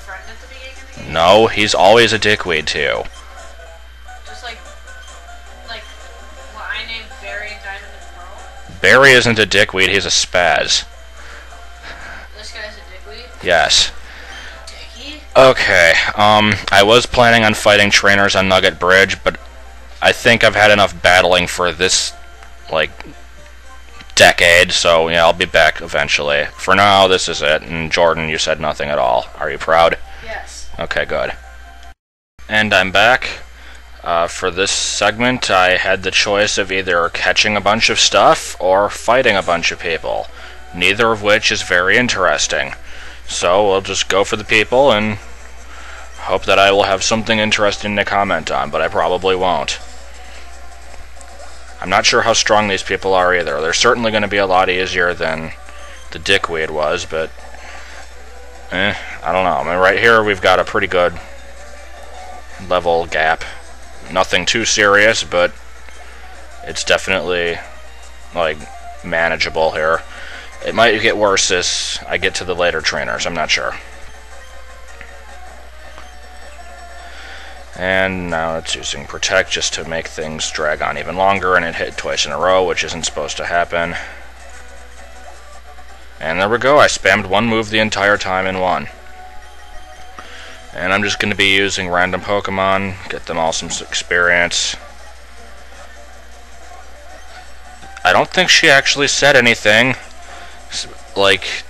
friend at the beginning of the game? No, he's always a dickweed to you. Just like what I named Barry and Diamond and Pearl? Barry isn't a dickweed, he's a spaz. This guy's a dickweed? Yes. Dicky? Okay, I was planning on fighting trainers on Nugget Bridge, but I think I've had enough battling for this, like, decade, so yeah, I'll be back eventually. For now, this is it, and Jordan, you said nothing at all. Are you proud? Yes. Okay, good. And I'm back. For this segment, I had the choice of either catching a bunch of stuff or fighting a bunch of people, neither of which is very interesting. So we'll just go for the people and hope that I will have something interesting to comment on, but I probably won't. I'm not sure how strong these people are either. They're certainly going to be a lot easier than the dickweed was, but I don't know. I mean, right here we've got a pretty good level gap. Nothing too serious, but it's definitely, like, manageable here. It might get worse as I get to the later trainers, I'm not sure. And now it's using Protect just to make things drag on even longer, and it hit twice in a row, which isn't supposed to happen. And there we go, I spammed one move the entire time and won. And I'm just going to be using random Pokemon, get them all some experience. I don't think she actually said anything, like,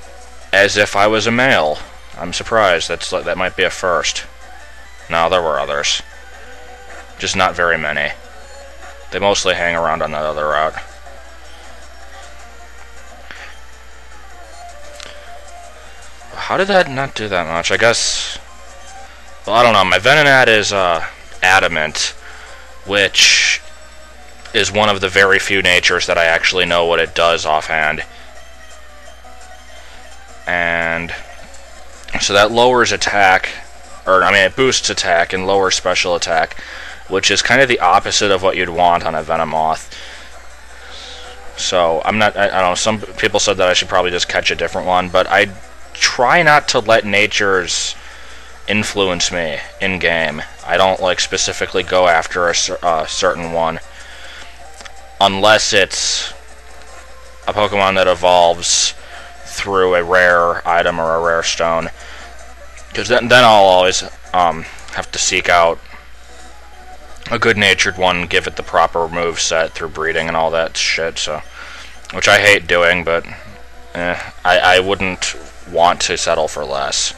as if I was a male. I'm surprised, that might be a first. No, there were others. Just not very many. They mostly hang around on that other route. How did that not do that much? I guess... Well, I don't know. My Venonat is Adamant, which is one of the very few natures that I actually know what it does offhand. And so that lowers attack... Or, I mean, it boosts attack and lowers special attack, which is kind of the opposite of what you'd want on a Venomoth. So, I don't know, some people said that I should probably just catch a different one, but I try not to let natures influence me in-game. I don't, like, specifically go after a certain one, unless it's a Pokemon that evolves through a rare item or a rare stone. Because then I'll always have to seek out a good-natured one, give it the proper move set through breeding and all that shit. So, which I hate doing, but I wouldn't want to settle for less.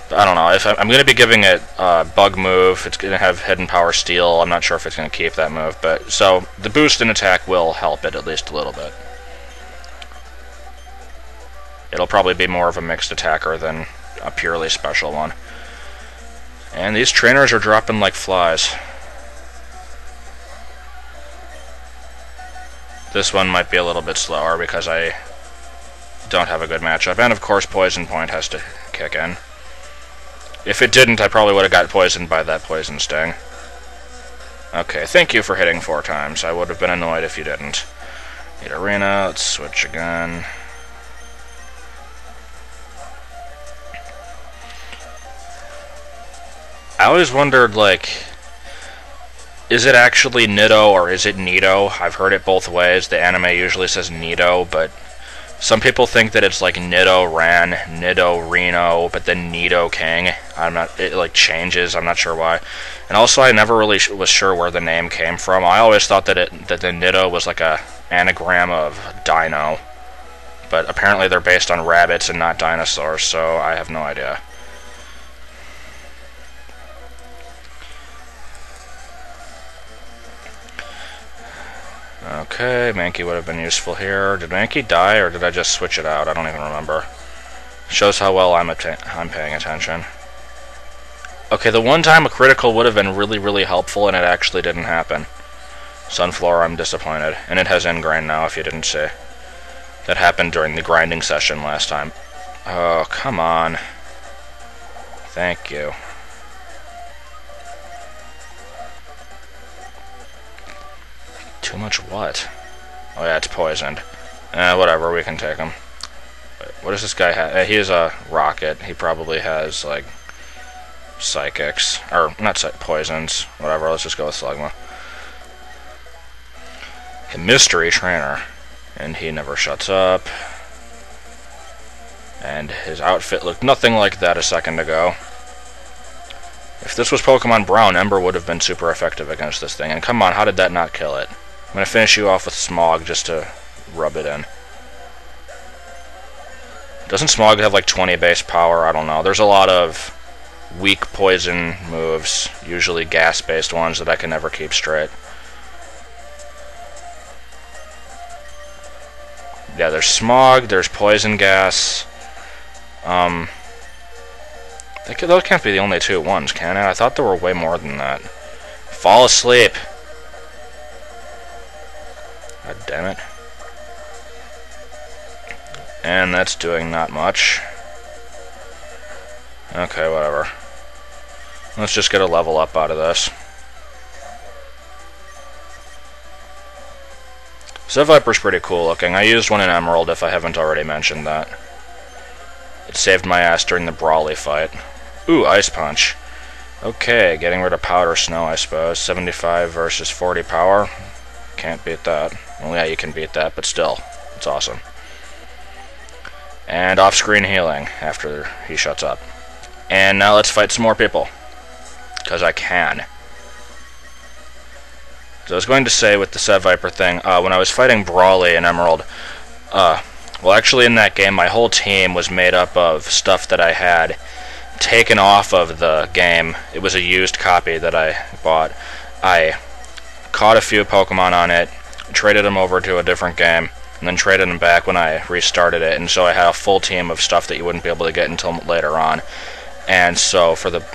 But I don't know. If I'm going to be giving it a bug move, it's going to have Hidden Power Steel. I'm not sure if it's going to keep that move, but so the boost in attack will help it at least a little bit. It'll probably be more of a mixed attacker than a purely special one. And these trainers are dropping like flies. This one might be a little bit slower because I don't have a good matchup. And of course Poison Point has to kick in. If it didn't, I probably would have got poisoned by that Poison Sting. Okay, thank you for hitting 4 times. I would have been annoyed if you didn't. Need Arena, let's switch again. I always wondered, like, is it actually Nido or is it Nido? I've heard it both ways. The anime usually says Nido, but some people think that it's like Nido Ran, Nido Reno, but then Nido King. It like changes, I'm not sure why. And also I never really was sure where the name came from. I always thought that the Nido was like a anagram of dino. But apparently they're based on rabbits and not dinosaurs, so I have no idea. Okay, Mankey would have been useful here. Did Mankey die, or did I just switch it out? I don't even remember. Shows how well I'm paying attention. Okay, the one time a critical would have been really, really helpful, and it actually didn't happen. Sunflower, I'm disappointed. And it has Ingrain now, if you didn't see. That happened during the grinding session last time. Oh, come on. Thank you. Too much what? Oh yeah, it's poisoned. Whatever, we can take him. What does this guy have? He is a rocket. He probably has, like, psychics. Or, not poisons. Whatever, let's just go with Slugma. A mystery trainer. And he never shuts up. And his outfit looked nothing like that a second ago. If this was Pokemon Brown, Ember would have been super effective against this thing. And come on, how did that not kill it? I'm going to finish you off with Smog just to rub it in. Doesn't Smog have like 20 base power? I don't know. There's a lot of weak poison moves, usually gas-based ones, that I can never keep straight. Yeah, there's Smog, there's Poison Gas. Those can't be the only two ones, can it? I thought there were way more than that. Fall asleep! God damn it. And that's doing not much. Okay, whatever. Let's just get a level up out of this. Viper's pretty cool looking. I used one in Emerald if I haven't already mentioned that. It saved my ass during the Brawly fight. Ooh, Ice Punch. Okay, getting rid of Powder Snow, I suppose. 75 versus 40 power. Can't beat that. Well, yeah, you can beat that, but still, it's awesome. And off-screen healing after he shuts up. And now let's fight some more people. Because I can. So I was going to say with the Viper thing, when I was fighting Brawly in Emerald, well, actually in that game, my whole team was made up of stuff that I had taken off of the game. It was a used copy that I bought. I caught a few Pokemon on it, traded them over to a different game, and then traded them back when I restarted it, and so I had a full team of stuff that you wouldn't be able to get until later on. And so for the...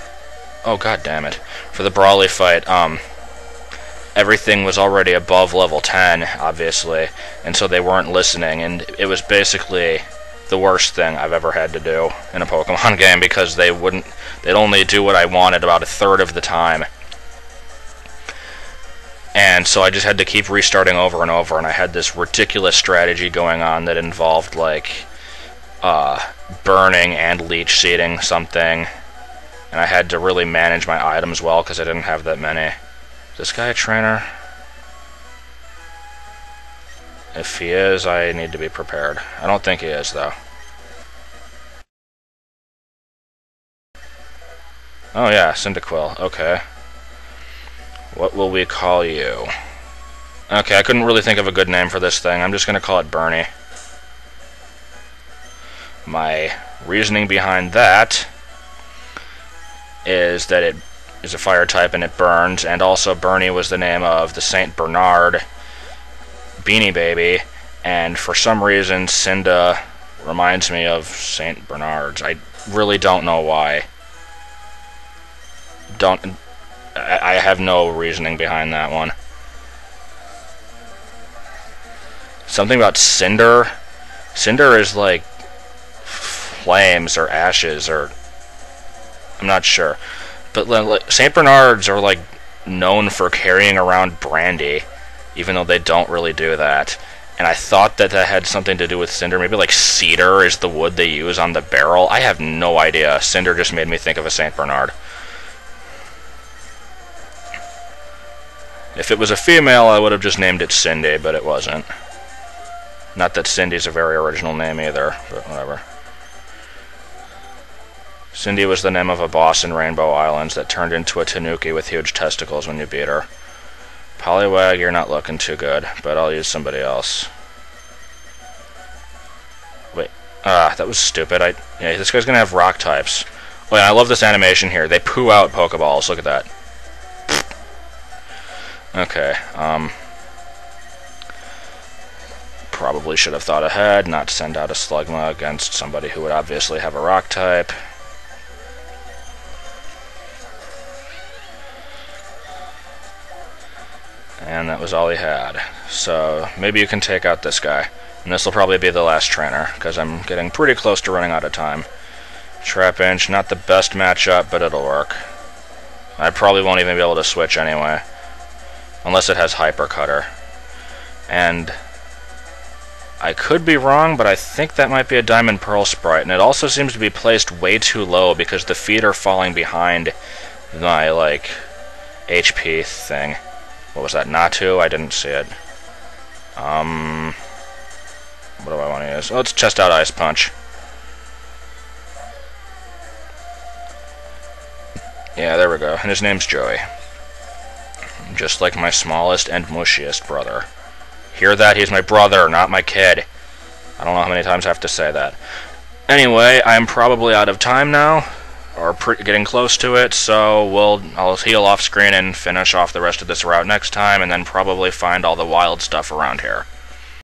oh, god damn it. For the Brawly fight, everything was already above level 10, obviously, and so they weren't listening, and it was basically the worst thing I've ever had to do in a Pokemon game, because they'd only do what I wanted about a third of the time. And so I just had to keep restarting over and over, and I had this ridiculous strategy going on that involved, like, burning and leech seeding something, and I had to really manage my items well, because I didn't have that many. Is this guy a trainer? If he is, I need to be prepared. I don't think he is, though. Oh yeah, Cyndaquil. Okay. What will we call you? Okay, I couldn't really think of a good name for this thing. I'm just going to call it Bernie. My reasoning behind that is that it is a fire type and it burns, and also Bernie was the name of the Saint Bernard Beanie Baby, and for some reason Cinda reminds me of Saint Bernard's. I really don't know why. I have no reasoning behind that one. Something about Cinder. Cinder is like flames or ashes, or I'm not sure. But like, St. Bernards are like known for carrying around brandy, even though they don't really do that. And I thought that that had something to do with Cinder. Maybe like cedar is the wood they use on the barrel. I have no idea. Cinder just made me think of a St. Bernard. If it was a female, I would have just named it Cindy, but it wasn't. Not that Cindy's a very original name either, but whatever. Cindy was the name of a boss in Rainbow Islands that turned into a tanuki with huge testicles when you beat her. Poliwag, you're not looking too good, but I'll use somebody else. Wait, that was stupid. Yeah, this guy's gonna have rock types. Oh yeah, I love this animation here. They poo out Pokeballs, look at that. Okay, probably should have thought ahead, not send out a Slugma against somebody who would obviously have a rock type. And that was all he had. So maybe you can take out this guy. And this will probably be the last trainer, because I'm getting pretty close to running out of time. Trapinch, not the best matchup, but it'll work. I probably won't even be able to switch anyway. Unless it has Hyper Cutter. And I could be wrong, but I think that might be a Diamond Pearl Sprite, and it also seems to be placed way too low because the feet are falling behind my, like, HP thing. What was that, Natu? I didn't see it. What do I want to use? Let's test out Ice Punch. Yeah, there we go. And his name's Joey. Just like my smallest and mushiest brother. Hear that? He's my brother, not my kid. I don't know how many times I have to say that. Anyway, I'm probably out of time now, or getting close to it, so I'll heal off screen and finish off the rest of this route next time, and then probably find all the wild stuff around here.